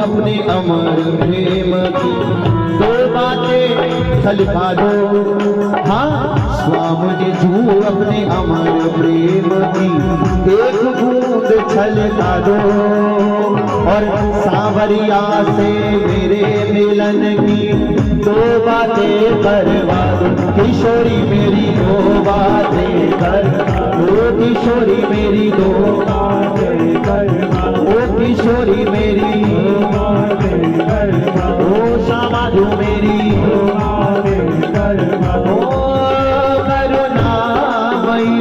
अपने अमर प्रेम की दो बातें छलका दो। हाँ, स्वामी जू अपने अमर प्रेम की एक बूंद छलका दो। और सांवरिया से मेरे मिलन की दो बातें करवा दो। किशोरी मेरी दो बातें कर दो, किशोरी मेरी दो बातें करवा दो, ओ किशोरी मेरी ओ श्यामाधु मेरी ओ करुणामयी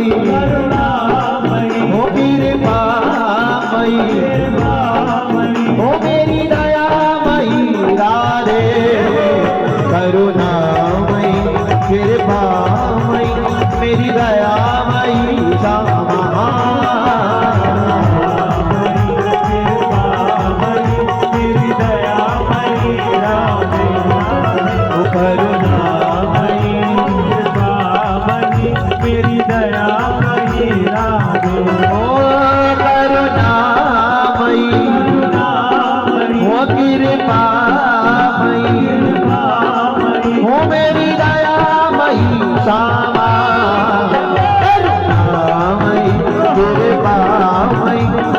ओ कृपामयी ओ मेरी दयामयी राधे। करुणामयी कृपामयी मेरी दयामयी श्यामा।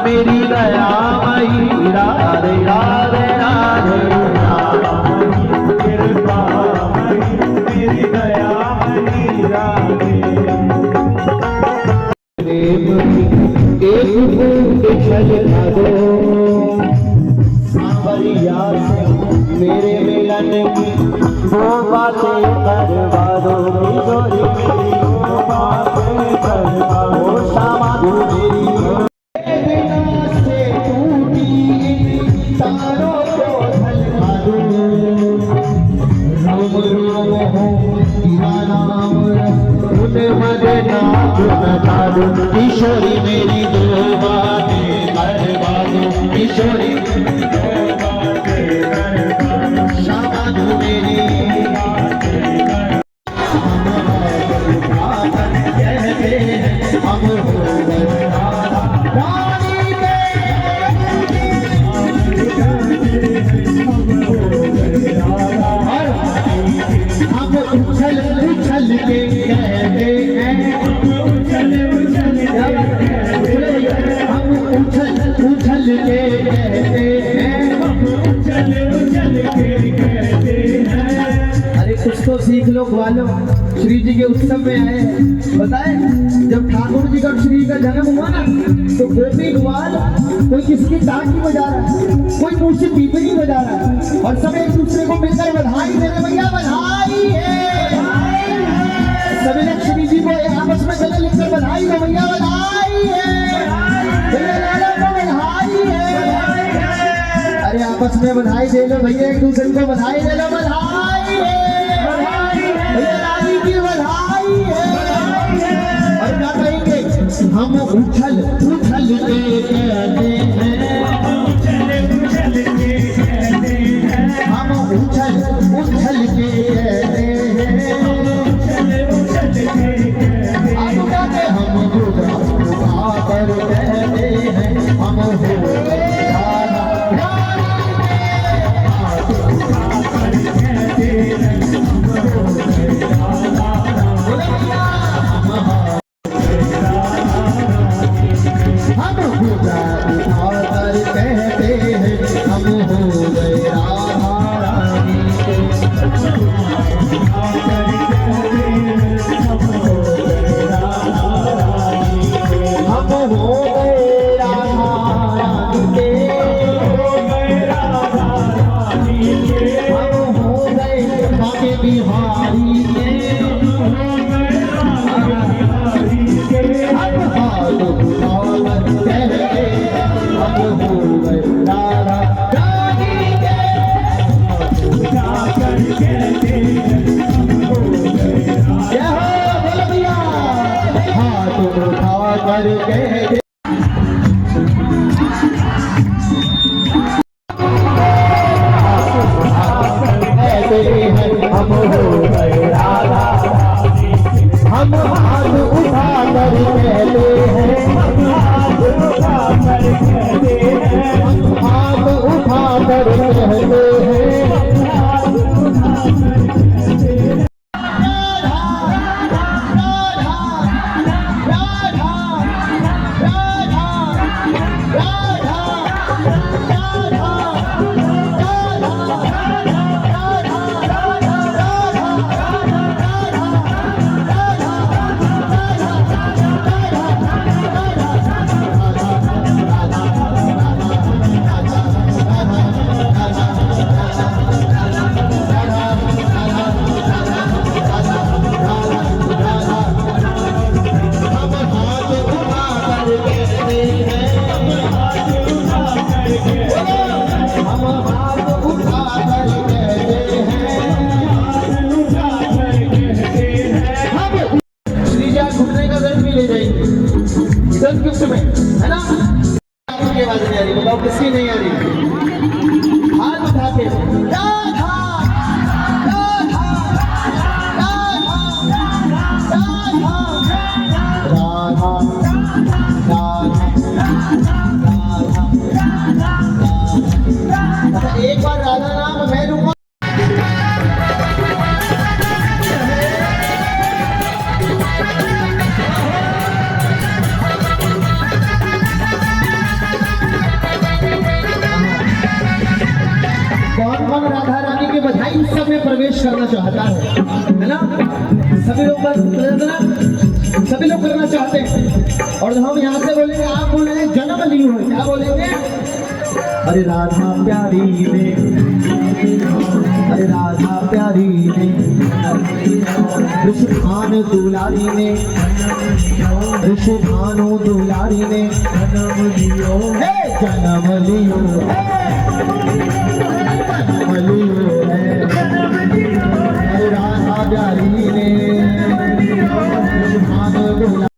मेरी दयामयी राधे राधे राधे मेरी दयामयी राधे। प्रेम की एक बूंद छलका दो। सांवरिया से मेरे मिलन की दो बातें करवा दो। किशोरी मेरी दो बातें करवा दो। श्यामाधु मेरी किशोरी मेरी दो बातें करवा दो। किशोरी श्यामाधु मेरी कहते हैं हम हो गए रानी के। हम उछल उछल के कहते हैं, हम उछल उछल के कहते हैं, उछल के कहते हैं। अरे कुछ तो सीख लो ग्वालो। श्री जी के उत्सव में आए, बताए जब ठाकुर जी का श्री का जन्म हुआ ना, तो गोपी ग्वाल कोई किसकी टांग बजा रहा है, कोई मुझसे पीपली बजा रहा है, और सब एक दूसरे को मिलकर बधाई दे रहे, भैया बधाई है। सभी ने श्री जी को आपस में गले लिखकर बधाई दो, भैया बधाई है, भैया लाला को बधाई है। अरे आपस में बधाई दे लो भैया, एक दूसरे को बधाई दे लो, बधाई है भैया, रानी की बधाई है। और क्या कहेंगे, हम उछल उछल के कहते हैं, हम उछल उछल के कहते हैं, हम गाते हम गा कर कहते हैं, हम हो Get it. हैं हम हो गए राधा रानी के। हम हाथ उठा कर कहते हैं, हम हाथ उठा कर कहते हैं, हम हाथ उठा कर कहते हैं, हम हाथ उठा कर कहते हैं। में है ना, आपकी आवाज नहीं आ रही, बताओ किसकी नहीं आ रही? हाथ उठा के राधा राधा राधा। अच्छा एक बार राधा नाम मैं लूंगा। कौन राधा रानी के बधाई उत्सव में प्रवेश करना चाहता है ना? सभी लोग सभी लोग करना चाहते हैं। और हम यहाँ से बोलेंगे, आप बोलेंगे जन्म लियो है, क्या बोलेंगे? अरे राधा प्यारी ने, अरे राधा प्यारी ने, ऋषभानु दुलारी ने, ऋषभानु दुलारी ने जन्म लियो है, जन्म लियो है, राधा प्यारी ने ऋषभानु दुलारी।